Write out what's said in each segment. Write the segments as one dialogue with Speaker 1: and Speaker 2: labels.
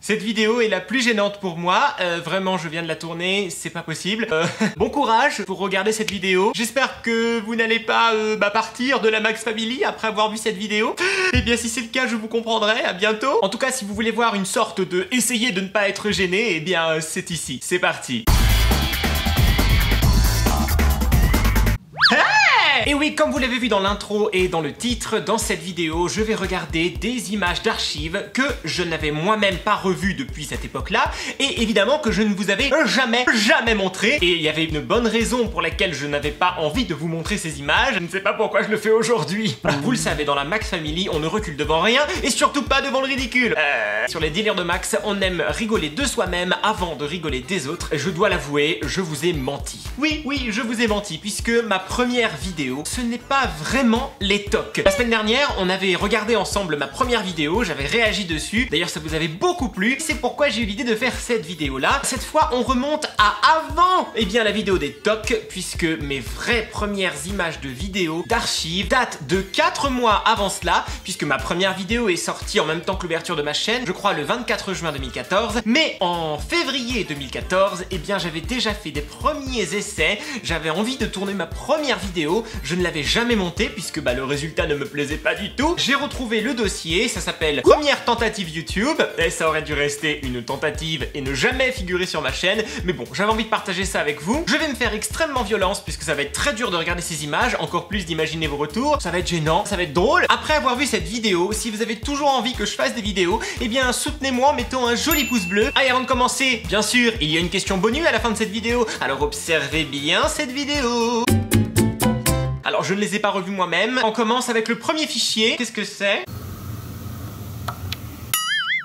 Speaker 1: Cette vidéo est la plus gênante pour moi, vraiment je viens de la tourner, c'est pas possible. Bon courage pour regarder cette vidéo. J'espère que vous n'allez pas partir de la Max Family après avoir vu cette vidéo. Et bien si c'est le cas, je vous comprendrai, à bientôt. En tout cas, si vous voulez voir une sorte de essayer de ne pas être gêné, eh bien c'est ici, c'est parti. Et oui, comme vous l'avez vu dans l'intro et dans le titre, dans cette vidéo, je vais regarder des images d'archives que je n'avais moi-même pas revues depuis cette époque-là, et évidemment que je ne vous avais jamais montré, et il y avait une bonne raison pour laquelle je n'avais pas envie de vous montrer ces images. Je ne sais pas pourquoi je le fais aujourd'hui. Vous le savez, dans la Max Family, on ne recule devant rien, et surtout pas devant le ridicule. Sur les délires de Max, on aime rigoler de soi-même avant de rigoler des autres. Je dois l'avouer, je vous ai menti. Oui, je vous ai menti, puisque ma première vidéo, ce n'est pas vraiment les tocs. La semaine dernière, on avait regardé ensemble ma première vidéo, j'avais réagi dessus, d'ailleurs ça vous avait beaucoup plu, c'est pourquoi j'ai eu l'idée de faire cette vidéo-là. Cette fois, on remonte à avant, la vidéo des tocs, puisque mes vraies premières images de vidéos d'archives datent de 4 mois avant cela, puisque ma première vidéo est sortie en même temps que l'ouverture de ma chaîne, je crois le 24 juin 2014, mais en février 2014, j'avais déjà fait des premiers essais, j'avais envie de tourner ma première vidéo. Je ne l'avais jamais monté puisque le résultat ne me plaisait pas du tout. J'ai retrouvé le dossier, ça s'appelle Première tentative YouTube, et ça aurait dû rester une tentative et ne jamais figurer sur ma chaîne, mais bon, j'avais envie de partager ça avec vous. Je vais me faire extrêmement violence puisque ça va être très dur de regarder ces images, encore plus d'imaginer vos retours, ça va être gênant, ça va être drôle. Après avoir vu cette vidéo, si vous avez toujours envie que je fasse des vidéos, soutenez-moi en mettant un joli pouce bleu. Allez, avant de commencer, bien sûr, il y a une question bonus à la fin de cette vidéo, alors observez bien cette vidéo. Alors je ne les ai pas revus moi-même. On commence avec le premier fichier. Qu'est-ce que c'est?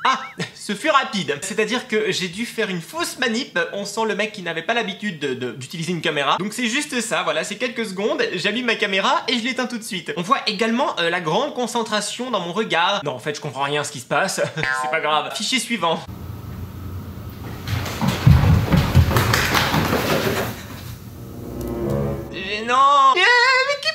Speaker 1: Ah, ce fut rapide. C'est-à-dire que j'ai dû faire une fausse manip. On sent le mec qui n'avait pas l'habitude d'utiliser une caméra. Donc c'est juste ça, voilà, c'est quelques secondes. J'allume ma caméra et je l'éteins tout de suite. On voit également la grande concentration dans mon regard. Non, en fait, je comprends rien à ce qui se passe. C'est pas grave. Fichier suivant. Gênant.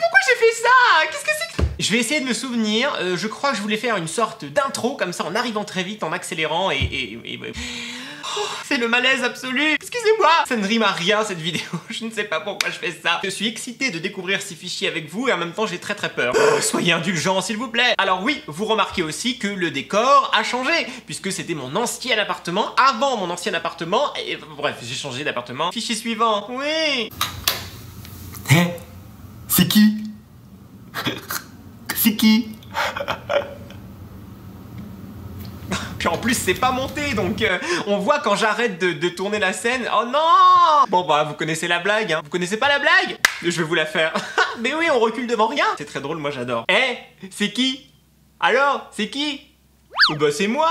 Speaker 1: Pourquoi j'ai fait ça? Qu'est-ce que c'est que... Je vais essayer de me souvenir, je crois que je voulais faire une sorte d'intro, comme ça en arrivant très vite, en accélérant Oh, c'est le malaise absolu. Excusez-moi. Ça ne rime à rien cette vidéo, je ne sais pas pourquoi je fais ça. Je suis excité de découvrir ces fichiers avec vous et en même temps j'ai très peur. Soyez indulgents s'il vous plaît. Alors oui, vous remarquez aussi que le décor a changé, puisque c'était mon ancien appartement, avant mon ancien appartement, et bref, j'ai changé d'appartement. Fichier suivant, oui.
Speaker 2: C'est qui? C'est qui?
Speaker 1: Puis en plus c'est pas monté, donc on voit quand j'arrête de tourner la scène. Oh non! Bon vous connaissez la blague, hein. Vous connaissez pas la blague? Je vais vous la faire. Mais oui, on recule devant rien. C'est très drôle, moi j'adore. C'est qui? Alors, c'est qui? C'est moi.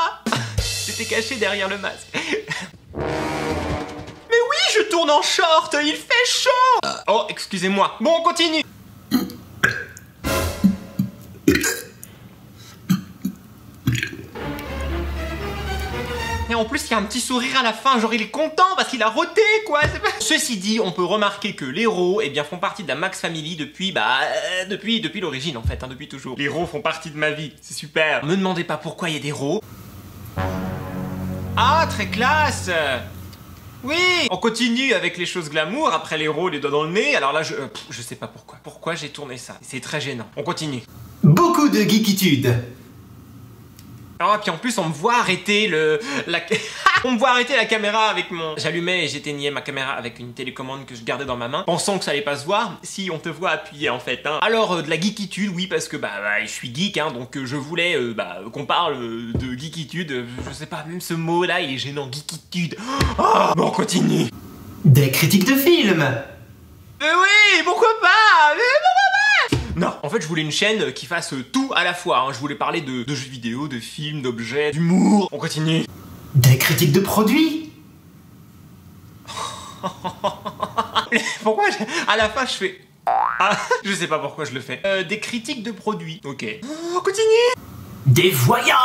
Speaker 1: J'étais caché derrière le masque. Mais oui, je tourne en short, il fait chaud. Oh, excusez-moi. Bon, on continue. Et en plus, il y a un petit sourire à la fin, genre il est content parce qu'il a roté, quoi. Ceci dit, on peut remarquer que les héros, font partie de la Max Family depuis, depuis l'origine, en fait, depuis toujours. Les héros font partie de ma vie, c'est super. Me demandez pas pourquoi il y a des héros. Ah, très classe. Oui. On continue avec les choses glamour, après les héros, les doigts dans le nez. Alors là, je sais pas pourquoi. Pourquoi j'ai tourné ça? C'est très gênant. On continue.
Speaker 2: Beaucoup de geekitude.
Speaker 1: Ah, puis en plus, on me voit arrêter on me voit arrêter la caméra avec mon... J'allumais et j'éteignais ma caméra avec une télécommande que je gardais dans ma main, pensant que ça allait pas se voir. Si, on te voit appuyer en fait, hein. Alors, de la geekitude, oui, parce que je suis geek, hein, donc je voulais qu'on parle de geekitude. Je sais pas, même ce mot-là, il est gênant, geekitude. Oh, bon, on continue.
Speaker 2: Des critiques de films.
Speaker 1: Oui, pourquoi pas? Non, en fait je voulais une chaîne qui fasse tout à la fois, hein. Je voulais parler de jeux vidéo, de films, d'objets, d'humour. On continue.
Speaker 2: Des critiques de produits.
Speaker 1: Pourquoi à la fin je fais... Ah, je sais pas pourquoi je le fais. Des critiques de produits, ok. On continue.
Speaker 2: Des voyages.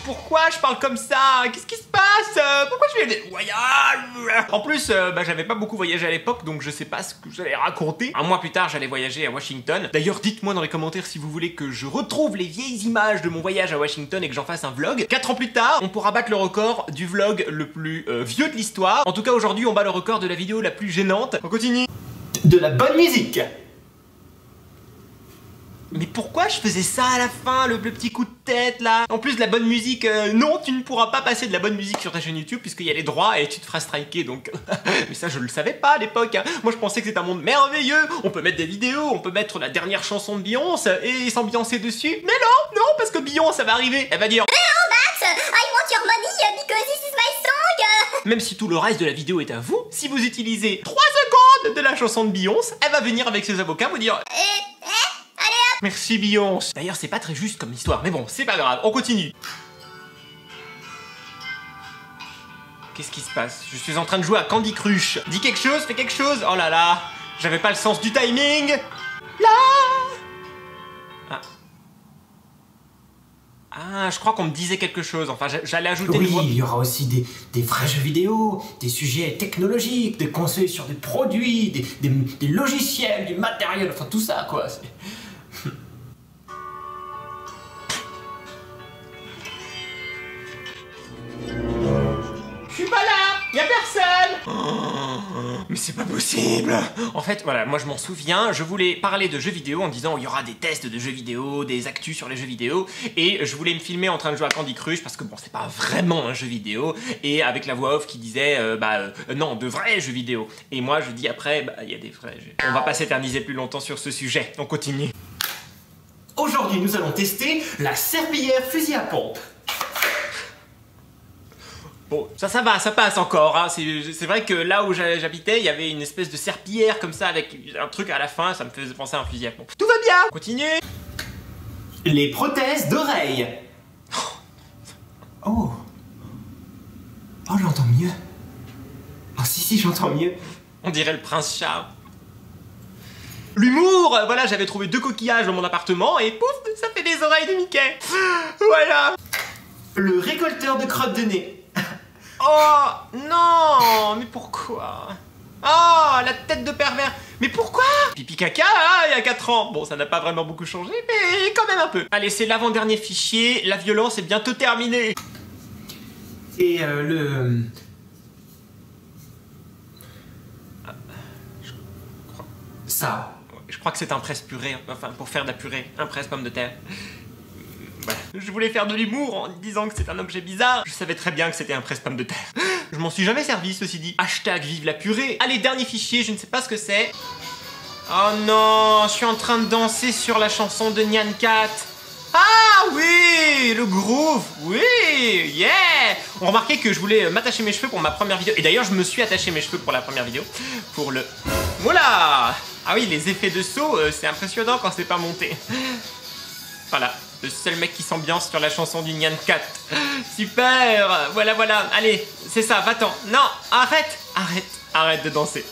Speaker 1: pourquoi je parle comme ça? Qu'est-ce qui se passe? Pourquoi je fais des voyages? En plus, j'avais pas beaucoup voyagé à l'époque, donc je sais pas ce que j'allais raconter. Un mois plus tard, j'allais voyager à Washington. D'ailleurs, dites-moi dans les commentaires si vous voulez que je retrouve les vieilles images de mon voyage à Washington et que j'en fasse un vlog. 4 ans plus tard, on pourra battre le record du vlog le plus vieux de l'histoire. En tout cas, aujourd'hui, on bat le record de la vidéo la plus gênante. On continue.
Speaker 2: De la bonne musique.
Speaker 1: Mais pourquoi je faisais ça à la fin, le petit coup de tête là? En plus de la bonne musique, non, tu ne pourras pas passer de la bonne musique sur ta chaîne YouTube puisqu'il y a les droits et tu te feras striker donc... Mais ça je le savais pas à l'époque, hein. Moi je pensais que c'était un monde merveilleux, on peut mettre des vidéos, on peut mettre la dernière chanson de Beyoncé et s'ambiancer dessus. Mais non, non, parce que Beyoncé ça va arriver, elle va dire...
Speaker 3: Hello Max, I want your money because this is my song.
Speaker 1: Même si tout le reste de la vidéo est à vous, si vous utilisez 3 secondes de la chanson de Beyoncé, elle va venir avec ses avocats vous dire... Merci Beyoncé. D'ailleurs, c'est pas très juste comme histoire, mais bon, c'est pas grave, on continue. Qu'est-ce qui se passe? Je suis en train de jouer à Candy Crush. Dis quelque chose, fais quelque chose. Oh là là, j'avais pas le sens du timing. Là. Ah, je crois qu'on me disait quelque chose. Enfin, j'allais ajouter une voix.
Speaker 2: Oui, il y aura aussi des vrais jeux vidéo, des sujets technologiques, des conseils sur des produits, des logiciels, du matériel, enfin tout ça quoi.
Speaker 1: Je suis pas là, y'a personne. Mais c'est pas possible. En fait, voilà, moi je m'en souviens, je voulais parler de jeux vidéo en disant il y aura des tests de jeux vidéo, des actus sur les jeux vidéo, et je voulais me filmer en train de jouer à Candy Crush parce que bon, c'est pas vraiment un jeu vidéo, et avec la voix off qui disait non, de vrais jeux vidéo. Et moi je dis après, il y a des vrais jeux. On va pas s'éterniser plus longtemps sur ce sujet, on continue.
Speaker 2: Aujourd'hui, nous allons tester la serpillière fusil à pompe.
Speaker 1: Bon, ça va, ça passe encore, hein. C'est vrai que là où j'habitais, il y avait une espèce de serpillière comme ça avec un truc à la fin, ça me faisait penser à un fusil à pompe. Tout va bien. Continue.
Speaker 2: Les prothèses d'oreilles. Oh. Oh, j'entends mieux. Oh, si, j'entends mieux.
Speaker 1: On dirait le prince Charles. L'humour. Voilà, j'avais trouvé 2 coquillages dans mon appartement et pouf, ça fait des oreilles de Mickey. Voilà.
Speaker 2: Le récolteur de crottes de nez.
Speaker 1: Oh non, mais pourquoi? Oh, la tête de pervers. Mais pourquoi? Pipi caca, il y a 4 ans. Bon, ça n'a pas vraiment beaucoup changé, mais quand même un peu. Allez, c'est l'avant-dernier fichier. La violence est bientôt terminée.
Speaker 2: Et ça.
Speaker 1: Je crois que c'est un presse-purée, enfin pour faire de la purée, un presse-pomme de terre. Voilà. Je voulais faire de l'humour en disant que c'est un objet bizarre. Je savais très bien que c'était un presse-pomme de terre. Je m'en suis jamais servi, ceci dit. Hashtag vive la purée. Allez, dernier fichier, je ne sais pas ce que c'est. Oh non, je suis en train de danser sur la chanson de Nyan Cat. Ah oui, le groove, oui, yeah. On remarquait que je voulais m'attacher mes cheveux pour ma première vidéo. Et d'ailleurs, je me suis attaché mes cheveux pour la première vidéo. Pour le... Voilà. Ah oui, les effets de saut, c'est impressionnant quand c'est pas monté. Voilà, le seul mec qui s'ambiance sur la chanson du Nyan Cat. Super. Voilà, voilà, allez, c'est ça, va-t'en. Non, arrête de danser.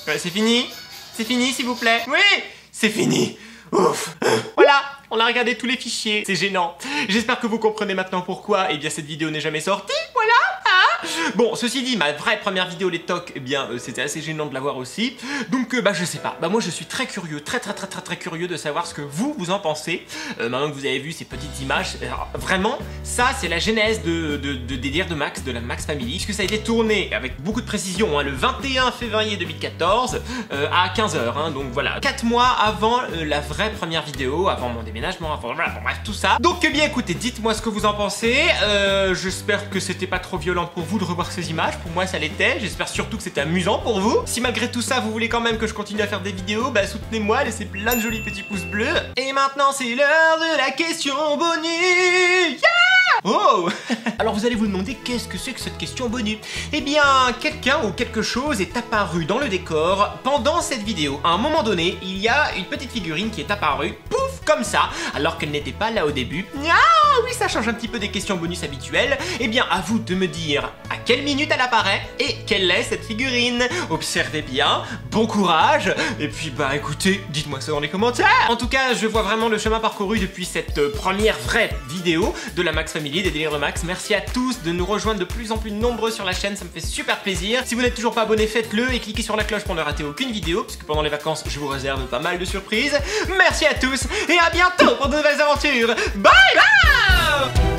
Speaker 1: Ouais, c'est fini. C'est fini, s'il vous plaît. Oui, c'est fini. Ouf. Voilà, on a regardé tous les fichiers. C'est gênant. J'espère que vous comprenez maintenant pourquoi, eh bien, cette vidéo n'est jamais sortie. Voilà. Hein. Bon, ceci dit, ma vraie première vidéo, les tocs, eh bien, c'était assez gênant de la voir aussi. Donc, je sais pas. Moi, je suis très curieux, très curieux de savoir ce que vous en pensez. Maintenant que vous avez vu ces petites images, alors, vraiment, ça, c'est la genèse des dires de Max, de la Max Family, puisque ça a été tourné avec beaucoup de précision, hein, le 21 février 2014 à 15 h. Hein, donc voilà, 4 mois avant la vraie première vidéo, avant mon déménagement, avant voilà, bon, bref, tout ça. Donc, eh bien, écoutez, dites-moi ce que vous en pensez. J'espère que c'était pas trop violent pour vous de revoir ces images. Pour moi, ça l'était. J'espère surtout que c'était amusant pour vous. Si malgré tout ça, vous voulez quand même que je continue à faire des vidéos, soutenez-moi, laissez plein de jolis petits pouces bleus. Et maintenant, c'est l'heure de la question bonus. Yeah! Oh. Alors vous allez vous demander qu'est-ce que c'est que cette question bonus? Eh bien, quelqu'un ou quelque chose est apparu dans le décor pendant cette vidéo. À un moment donné, il y a une petite figurine qui est apparue, pouf, comme ça, alors qu'elle n'était pas là au début. Ah oui, ça change un petit peu des questions bonus habituelles. Eh bien, à vous de me dire à quelle minute elle apparaît et quelle est cette figurine. Observez bien, bon courage, et puis bah écoutez, dites-moi ça dans les commentaires. En tout cas, je vois vraiment le chemin parcouru depuis cette première vraie vidéo de la Max Family, des délires de Max. Merci à tous de nous rejoindre de plus en plus nombreux sur la chaîne, ça me fait super plaisir. Si vous n'êtes toujours pas abonné, faites-le et cliquez sur la cloche pour ne rater aucune vidéo, puisque pendant les vacances, je vous réserve pas mal de surprises. Merci à tous et à bientôt pour de nouvelles aventures. Bye bye.